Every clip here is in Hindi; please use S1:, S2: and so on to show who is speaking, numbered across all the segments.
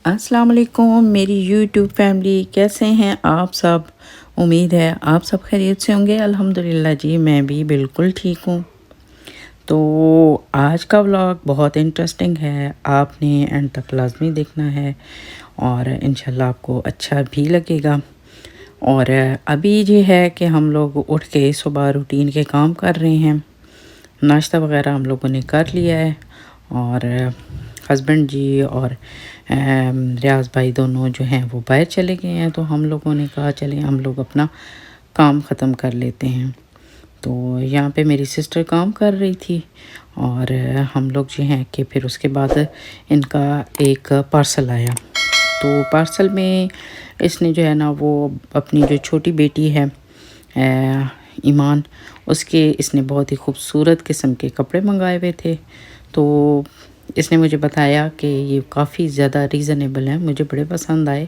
S1: अस्सलाम वालेकुम मेरी यूट्यूब फैमिली, कैसे हैं आप सब। उम्मीद है आप सब खैरियत से होंगे। अल्हम्दुलिल्लाह जी, मैं भी बिल्कुल ठीक हूँ। तो आज का व्लॉग बहुत इंटरेस्टिंग है, आपने एंड तक लाजमी देखना है और इंशाल्लाह आपको अच्छा भी लगेगा। और अभी ये है कि हम लोग उठ के सुबह रूटीन के काम कर रहे हैं। नाश्ता वगैरह हम लोगों ने कर लिया है और हस्बैंड जी और रियाज भाई दोनों जो हैं वो बाहर चले गए हैं। तो हम लोगों ने कहा चलें हम लोग अपना काम ख़त्म कर लेते हैं। तो यहाँ पे मेरी सिस्टर काम कर रही थी और हम लोग जो हैं कि फिर उसके बाद इनका एक पार्सल आया। तो पार्सल में इसने जो है ना वो अपनी जो छोटी बेटी है ईमान, उसके इसने बहुत ही खूबसूरत किस्म के कपड़े मंगाए हुए थे। तो इसने मुझे बताया कि ये काफ़ी ज़्यादा रीज़नेबल हैं, मुझे बड़े पसंद आए।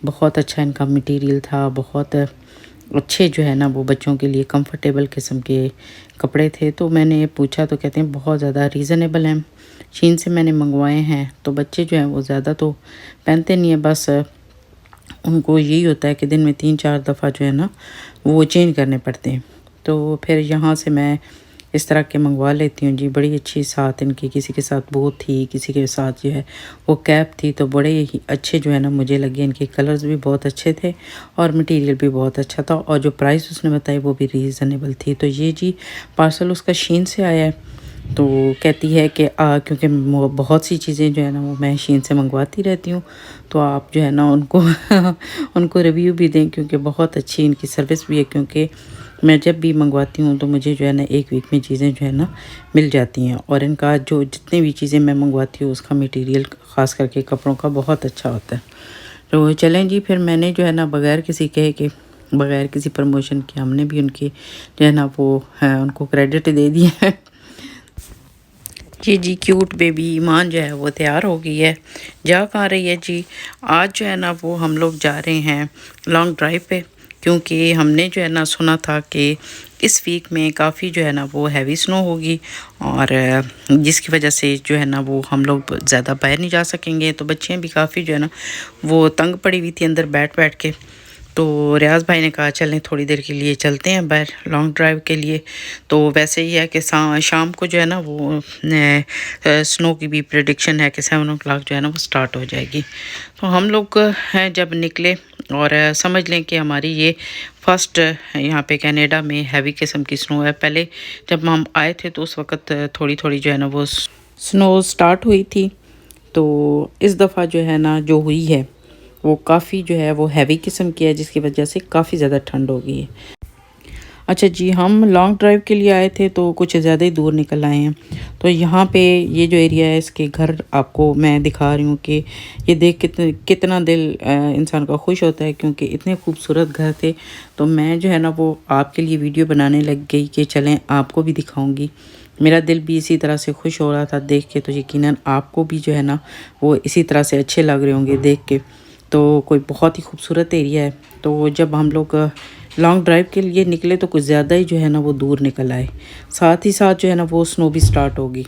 S1: बहुत अच्छा इनका मटेरियल था, बहुत अच्छे जो है ना वो बच्चों के लिए कंफर्टेबल किस्म के कपड़े थे। तो मैंने पूछा तो कहते हैं बहुत ज़्यादा रीज़नेबल हैं, चीन से मैंने मंगवाए हैं। तो बच्चे जो हैं वो ज़्यादा तो पहनते नहीं है, बस उनको यही होता है कि दिन में 3-4 दफ़ा जो है ना वो चेंज करने पड़ते हैं। तो फिर यहाँ से मैं इस तरह के मंगवा लेती हूँ जी। बड़ी अच्छी साथ इनकी किसी के साथ बो थी, किसी के साथ जो है वो कैप थी। तो बड़े ही अच्छे जो है ना मुझे लगे, इनके कलर्स भी बहुत अच्छे थे और मटेरियल भी बहुत अच्छा था और जो प्राइस उसने बताई वो भी रीज़नेबल थी। तो ये जी पार्सल उसका शीन से आया है। तो कहती है कि क्योंकि बहुत सी चीज़ें जो है ना वो मैं शीन से मंगवाती रहती हूँ, तो आप जो है ना उनको उनको रिव्यू भी दें, क्योंकि बहुत अच्छी इनकी सर्विस भी है। क्योंकि मैं जब भी मंगवाती हूँ तो मुझे जो है ना 1 वीक में चीज़ें जो है ना मिल जाती हैं और इनका जो जितनी भी चीज़ें मैं मंगवाती हूँ उसका मटेरियल ख़ास करके कपड़ों का बहुत अच्छा होता है। तो चलें जी, फिर मैंने जो है ना बगैर किसी कहे के, बगैर किसी प्रमोशन के हमने भी उनकी जो है ना वो है उनको क्रेडिट दे दिया है। जी क्यूट बेबी ईमान जो है वो तैयार हो गई है। जा कहाँ रही है जी? आज जो है ना वो हम लोग जा रहे हैं लॉन्ग ड्राइव पे, क्योंकि हमने जो है ना सुना था कि इस वीक में काफ़ी जो है ना वो हैवी स्नो होगी और जिसकी वजह से जो है ना वो हम लोग ज़्यादा बाहर नहीं जा सकेंगे। तो बच्चियाँ भी काफ़ी जो है ना वो तंग पड़ी हुई थी अंदर बैठ बैठ के। तो रियाज भाई ने कहा चलें थोड़ी देर के लिए चलते हैं बाहर लॉन्ग ड्राइव के लिए। तो वैसे ही है कि शाम को जो है ना वो स्नो की भी प्रेडिक्शन है कि 7 o'clock जो है ना वो स्टार्ट हो जाएगी। तो हम लोग हैं जब निकले और समझ लें कि हमारी ये फर्स्ट यहाँ पे कनाडा में हैवी किस्म की स्नो है। पहले जब हम आए थे तो उस वक़्त थोड़ी थोड़ी जो है ना वो स्नो स्टार्ट हुई थी। तो इस दफ़ा जो है ना जो हुई है वो काफ़ी जो है वो हैवी किस्म की है, जिसकी वजह से काफ़ी ज़्यादा ठंड हो गई है। अच्छा जी, हम लॉन्ग ड्राइव के लिए आए थे तो कुछ ज़्यादा ही दूर निकल आए हैं। तो यहाँ पे ये जो एरिया है इसके घर आपको मैं दिखा रही हूँ कि ये देख कितना दिल इंसान का खुश होता है, क्योंकि इतने खूबसूरत घर थे। तो मैं जो है ना वो आपके लिए वीडियो बनाने लग गई कि चलें आपको भी दिखाऊँगी। मेरा दिल भी इसी तरह से खुश हो रहा था देख के, तो यकीनन आपको भी जो है ना वो इसी तरह से अच्छे लग रहे होंगे देख के। तो कोई बहुत ही खूबसूरत एरिया है। तो जब हम लोग लॉन्ग ड्राइव के लिए निकले तो कुछ ज़्यादा ही जो है ना वो दूर निकल आए, साथ ही साथ जो है ना वो स्नो भी स्टार्ट होगी।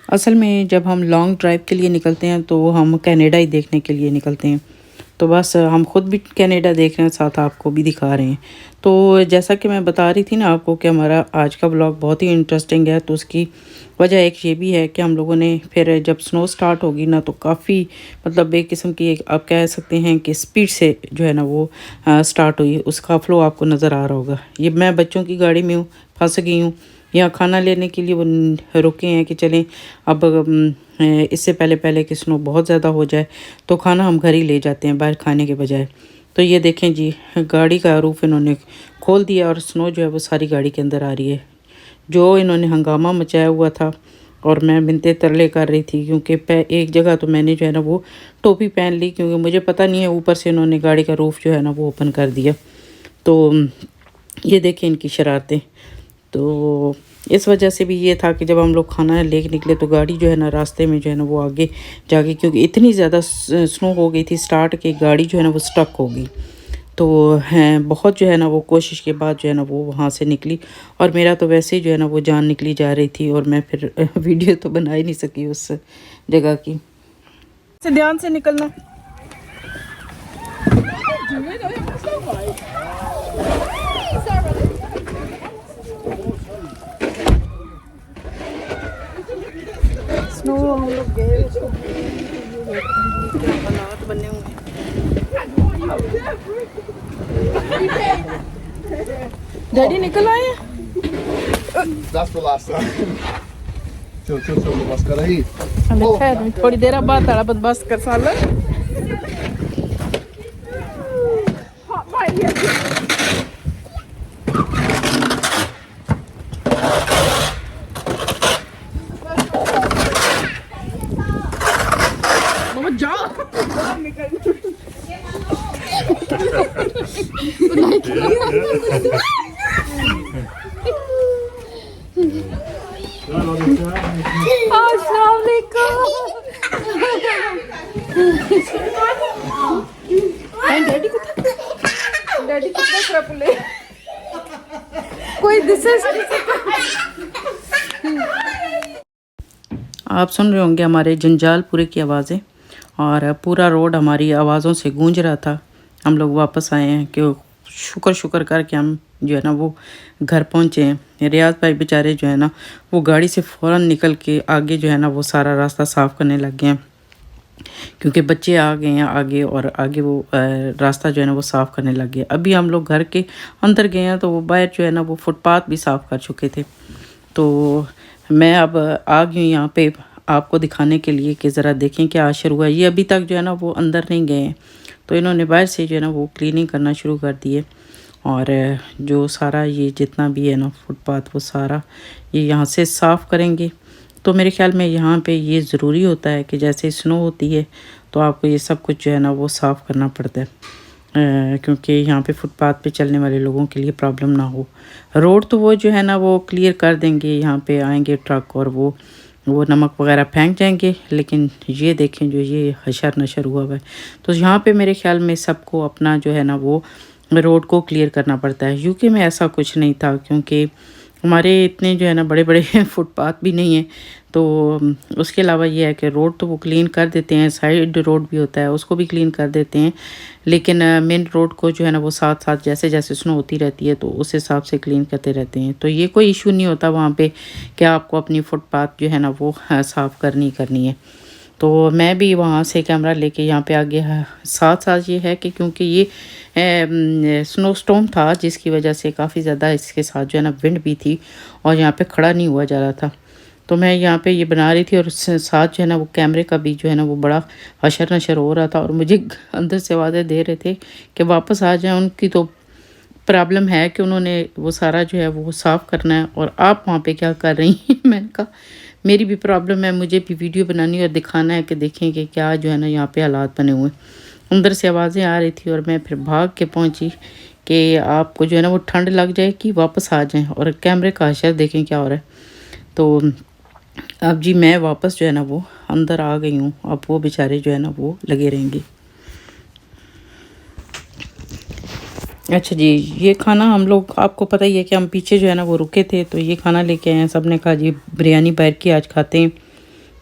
S1: असल में जब हम लॉन्ग ड्राइव के लिए निकलते हैं तो हम कनाडा ही देखने के लिए निकलते हैं। तो बस हम खुद भी कनाडा देख रहे हैं, साथ आपको भी दिखा रहे हैं। तो जैसा कि मैं बता रही थी ना आपको कि हमारा आज का व्लॉग बहुत ही इंटरेस्टिंग है, तो उसकी वजह एक ये भी है कि हम लोगों ने फिर जब स्नो स्टार्ट होगी ना तो काफ़ी मतलब एक किस्म की एक आप कह सकते हैं कि स्पीड से जो है ना वो स्टार्ट हुई। उसका फ्लो आपको नज़र आ रहा होगा। ये मैं बच्चों की गाड़ी में हूँ, फंस गई हूँ। यहाँ खाना लेने के लिए वो रुके हैं कि चलें अब इससे पहले पहले कि स्नो बहुत ज़्यादा हो जाए तो खाना हम घर ही ले जाते हैं बाहर खाने के बजाय। तो ये देखें जी, गाड़ी का रूफ़ इन्होंने खोल दिया और स्नो जो है वो सारी गाड़ी के अंदर आ रही है। जो इन्होंने हंगामा मचाया हुआ था और मैं मिन्नतें तरले कर रही थी, क्योंकि एक जगह तो मैंने जो है ना वो टोपी पहन ली, क्योंकि मुझे पता नहीं है, ऊपर से इन्होंने गाड़ी का रूफ़ जो है ना वो ओपन कर दिया। तो ये देखें इनकी शरारतें। तो इस वजह से भी ये था कि जब हम लोग खाना लेके निकले तो गाड़ी जो है ना रास्ते में जो है ना वो आगे जाके, क्योंकि इतनी ज़्यादा स्नो हो गई थी स्टार्ट की, गाड़ी जो है ना वो स्टक हो गई। तो हैं बहुत जो है ना वो कोशिश के बाद जो है ना वो वहाँ से निकली, और मेरा तो वैसे ही जो है ना वो जान निकली जा रही थी, और मैं फिर वीडियो तो बना ही नहीं सकी उस जगह की। से ध्यान से निकलना। स्नो हम लोग गए, हालात बने हुए हैं। डैडी निकल आए हैं।
S2: That's the last time. चल चल चल बस कर रही।
S1: खैर थोड़ी देर बाद तारा बस कर साल। डैडी कितना क्रपुले कोई आप सुन रहे होंगे हमारे जंजालपुरे की आवाज़ें, और पूरा रोड हमारी आवाज़ों से गूंज रहा था। हम लोग वापस आए हैं कि शुक्र करके हम जो है ना वो घर पहुँचे हैं। रियाज भाई बेचारे जो है ना वो गाड़ी से फ़ौरन निकल के आगे जो है ना वो सारा रास्ता साफ़ करने लग गए हैं, क्योंकि बच्चे आ गए हैं आगे, और आगे वो रास्ता जो है ना वो साफ़ करने लग गए। अभी हम लोग घर के अंदर गए हैं तो वो बाहर जो है ना वो फुटपाथ भी साफ़ कर चुके थे। तो मैं अब आ गई हूँ यहाँ पे आपको दिखाने के लिए कि ज़रा देखें क्या असर हुआ। ये अभी तक जो है ना वो अंदर नहीं गए हैं, तो इन्होंने बाहर से जो है ना वो क्लीनिंग करना शुरू कर दी है। और जो सारा ये जितना भी है ना फुटपाथ वो सारा ये यहाँ से साफ़ करेंगे। तो मेरे ख्याल में यहाँ पे ये ज़रूरी होता है कि जैसे स्नो होती है तो आपको ये सब कुछ जो है ना वो साफ़ करना पड़ता है, क्योंकि यहाँ पे फुटपाथ पे चलने वाले लोगों के लिए प्रॉब्लम ना हो। रोड तो वो जो है ना वो क्लियर कर देंगे, यहाँ पे आएंगे ट्रक और वो नमक वगैरह फेंक जाएंगे। लेकिन ये देखें जो ये हशर नशर हुआ हुआ है, तो यहाँ पे मेरे ख्याल में सबको अपना जो है ना वो रोड को क्लियर करना पड़ता है। यूके में ऐसा कुछ नहीं था, क्योंकि हमारे इतने जो है ना बड़े बड़े फुटपाथ भी नहीं है। तो उसके अलावा ये है कि रोड तो वो क्लीन कर देते हैं, साइड रोड भी होता है उसको भी क्लीन कर देते हैं, लेकिन मेन रोड को जो है ना वो साथ साथ जैसे जैसे स्नो होती रहती है तो उस हिसाब से क्लीन करते रहते हैं। तो ये कोई इशू नहीं होता वहाँ पे कि आपको अपनी फुटपाथ जो है ना वो साफ़ करनी है। तो मैं भी वहाँ से कैमरा लेके यहाँ पे आ गया। साथ साथ ये है कि क्योंकि ये स्नो स्टॉर्म था, जिसकी वजह से काफ़ी ज़्यादा इसके साथ जो है ना विंड भी थी, और यहाँ पे खड़ा नहीं हुआ जा रहा था। तो मैं यहाँ पे ये बना रही थी, और उससे साथ जो है ना वो कैमरे का भी जो है ना वो बड़ा हशर नशर हो रहा था, और मुझे अंदर से आवाज़ें दे रहे थे कि वापस आ जाएँ। उनकी तो प्रॉब्लम है कि उन्होंने वो सारा जो है वो साफ़ करना है, और आप वहाँ पे क्या कर रही हैं। मैंने कहा मेरी भी प्रॉब्लम है, मुझे भी वीडियो बनानी और दिखाना है कि देखें कि क्या जो है ना यहाँ पे हालात बने हुए। अंदर से आवाज़ें आ रही थी, और मैं फिर भाग के पहुँची कि आपको जो है ना वो ठंड लग जाए कि वापस आ जाएं, और कैमरे का हशर देखें क्या हो रहा है। तो अब जी मैं वापस जो है ना वो अंदर आ गई हूँ। अब वो बेचारे जो है ना वो लगे रहेंगे। अच्छा जी, ये खाना हम लोग, आपको पता ही है कि हम पीछे जो है ना वो रुके थे, तो ये खाना लेके आए हैं। सब ने कहा जी बिरयानी बाहर की आज खाते हैं।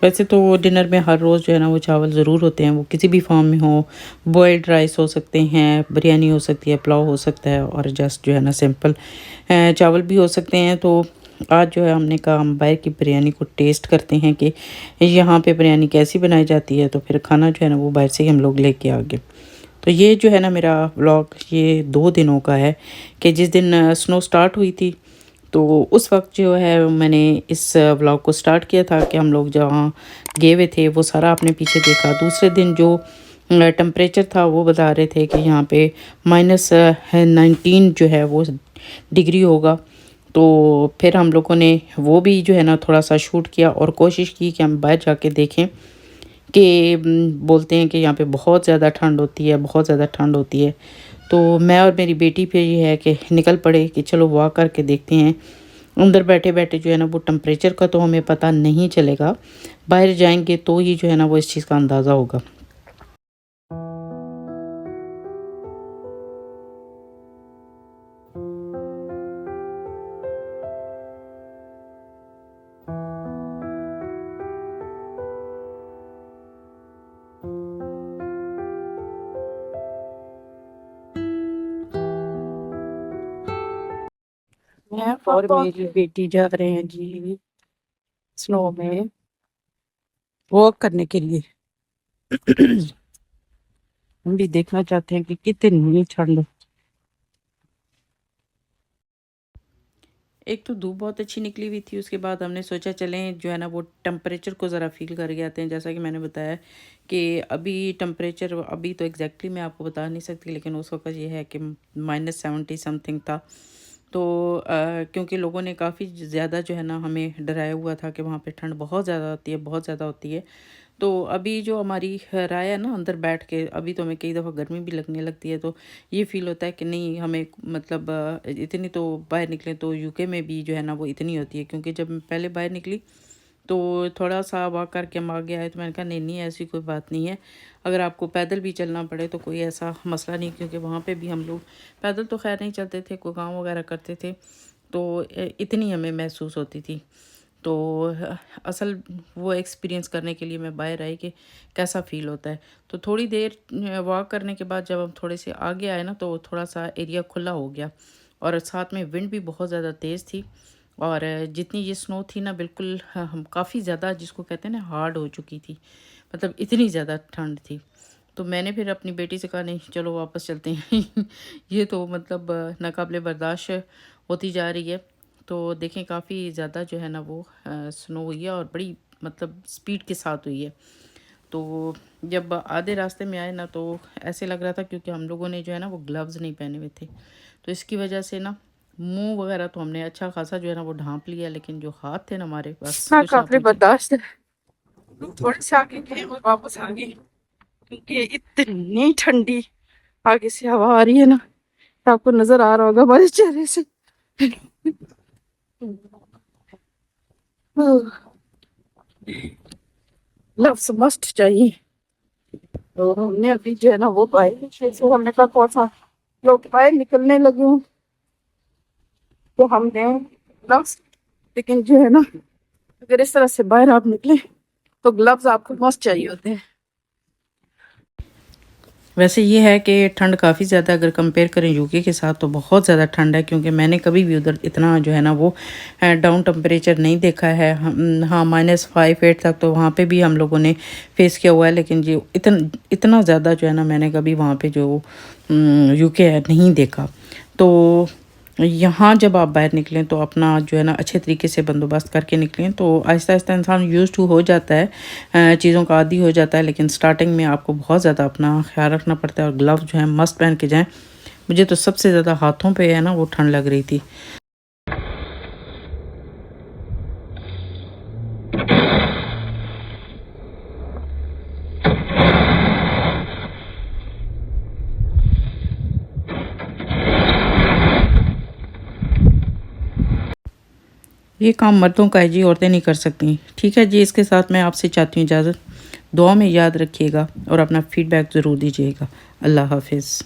S1: वैसे तो डिनर में हर रोज़ जो है ना वो चावल ज़रूर होते हैं, वो किसी भी फॉर्म में हो। बॉयल्ड राइस हो सकते हैं, बिरयानी हो सकती है, पुलाव हो सकता है, और जस्ट जो है ना सिंपल चावल भी हो सकते हैं। तो आज जो है हमने कहा हम बाहर की बिरयानी को टेस्ट करते हैं कि यहाँ पे बिरयानी कैसी बनाई जाती है। तो फिर खाना जो है ना वो बाहर से ही हम लोग लेके आ गए। तो ये जो है ना मेरा व्लॉग ये 2 दिनों का है, कि जिस दिन स्नो स्टार्ट हुई थी तो उस वक्त जो है मैंने इस व्लॉग को स्टार्ट किया था कि हम लोग जहाँ गए हुए थे वो सारा आपने पीछे देखा। दूसरे दिन जो टेम्परेचर था वो बता रहे थे कि यहाँ पे -19 जो है वो डिग्री होगा। तो फिर हम लोगों ने वो भी जो है ना थोड़ा सा शूट किया और कोशिश की कि हम बाहर जाके देखें कि बोलते हैं कि यहाँ पे बहुत ज़्यादा ठंड होती है, बहुत ज़्यादा ठंड होती है। तो मैं और मेरी बेटी पे ये है कि निकल पड़े कि चलो वॉक करके देखते हैं। अंदर बैठे-बैठे जो है ना वो टेम्परेचर का तो हमें पता नहीं चलेगा, बाहर जाएँगे तो ही जो है ना वो इस चीज़ का अंदाज़ा होगा। मैं और मेरी बेटी जा रहे हैं जी स्नो में वॉक करने के लिए। हम भी देखना चाहते हैं कि कितनी ठंड। एक तो धूप बहुत अच्छी निकली हुई थी, उसके बाद हमने सोचा चलें जो है ना वो टेम्परेचर को ज़रा फील करके आते हैं। जैसा कि मैंने बताया कि अभी टेम्परेचर अभी तो एग्जैक्टली मैं आपको बता नहीं सकती, लेकिन उस वक्त ये है कि -70 समथिंग था। तो क्योंकि लोगों ने काफ़ी ज़्यादा जो है ना हमें डराया हुआ था कि वहाँ पे ठंड बहुत ज़्यादा होती है, बहुत ज़्यादा होती है। तो अभी जो हमारी राय है ना अंदर बैठ के, अभी तो हमें कई दफ़ा गर्मी भी लगने लगती है, तो ये फ़ील होता है कि नहीं हमें मतलब इतनी तो बाहर निकलें तो यूके में भी जो है ना वो इतनी होती है। क्योंकि जब मैं पहले बाहर निकली तो थोड़ा सा वॉक करके हम आगे आए तो मैंने कहा नहीं नहीं ऐसी कोई बात नहीं है, अगर आपको पैदल भी चलना पड़े तो कोई ऐसा मसला नहीं। क्योंकि वहाँ पे भी हम लोग पैदल तो खैर नहीं चलते थे, कोई काम वगैरह करते थे, तो इतनी हमें महसूस होती थी। तो असल वो एक्सपीरियंस करने के लिए मैं बाहर आई कि कैसा फ़ील होता है। तो थोड़ी देर वॉक करने के बाद जब हम थोड़े से आगे आए ना तो थोड़ा सा एरिया खुला हो गया और साथ में विंड भी बहुत ज़्यादा तेज़ थी। और जितनी ये स्नो थी ना बिल्कुल हम काफ़ी ज़्यादा जिसको कहते हैं ना हार्ड हो चुकी थी, मतलब इतनी ज़्यादा ठंड थी। तो मैंने फिर अपनी बेटी से कहा नहीं चलो वापस चलते हैं। ये तो मतलब नाकाबिले बर्दाश्त होती जा रही है। तो देखें काफ़ी ज़्यादा जो है ना वो स्नो हुई है और बड़ी मतलब स्पीड के साथ हुई है। तो जब आधे रास्ते में आए ना तो ऐसे लग रहा था, क्योंकि हम लोगों ने जो है ना वो ग्लव्स नहीं पहने हुए थे, तो इसकी वजह से ना मुंह वगैरह तो हमने अच्छा खासा जो है ना वो ढांप लिया, लेकिन जो हाथ थे ना हमारे पास कुछ ना
S3: काफी
S1: पूछे।
S3: बर्दाश्त है। थोड़े से आगे गए और वापस आ गए क्योंकि इतनी ठंडी आगे से हवा आ रही है ना, तो आपको नजर आ रहा होगा हमारे चेहरे से। लव्स मस्ट चाहिए। तो हमने अभी जो है ना वो पाए, तो हमने कहा कौन सा लोग पाए निकलने लगे हूँ तो हमने ग्लव्स। लेकिन जो है ना अगर इस तरह से बाहर आप निकले तो ग्लव्स आपको मस्ट चाहिए होते हैं।
S1: वैसे ये है कि ठंड काफ़ी ज़्यादा अगर कंपेयर करें यूके के साथ तो बहुत ज़्यादा ठंड है, क्योंकि मैंने कभी भी उधर इतना जो है ना वो डाउन टेम्परेचर नहीं देखा है। हाँ -5-8 तक तो वहाँ पे भी हम लोगों ने फेस किया हुआ है, लेकिन जो इतना ज़्यादा जो है ना मैंने कभी वहाँ पे जो यूके है नहीं देखा। तो यहाँ जब आप बाहर निकलें तो अपना जो है ना अच्छे तरीके से बंदोबस्त करके निकलें, तो आहिस्ता आहिस्ता इंसान यूज़ टू हो जाता है, चीज़ों का आदी हो जाता है। लेकिन स्टार्टिंग में आपको बहुत ज़्यादा अपना ख्याल रखना पड़ता है और ग्लव्स जो है मस्ट पहन के जाएं। मुझे तो सबसे ज़्यादा हाथों पे है ना वो ठंड लग रही थी। ये काम मर्दों का है जी, औरतें नहीं कर सकती। ठीक है जी, इसके साथ मैं आपसे चाहती हूँ इजाज़त। दुआ में याद रखिएगा और अपना फीडबैक ज़रूर दीजिएगा। अल्लाह हाफिज़।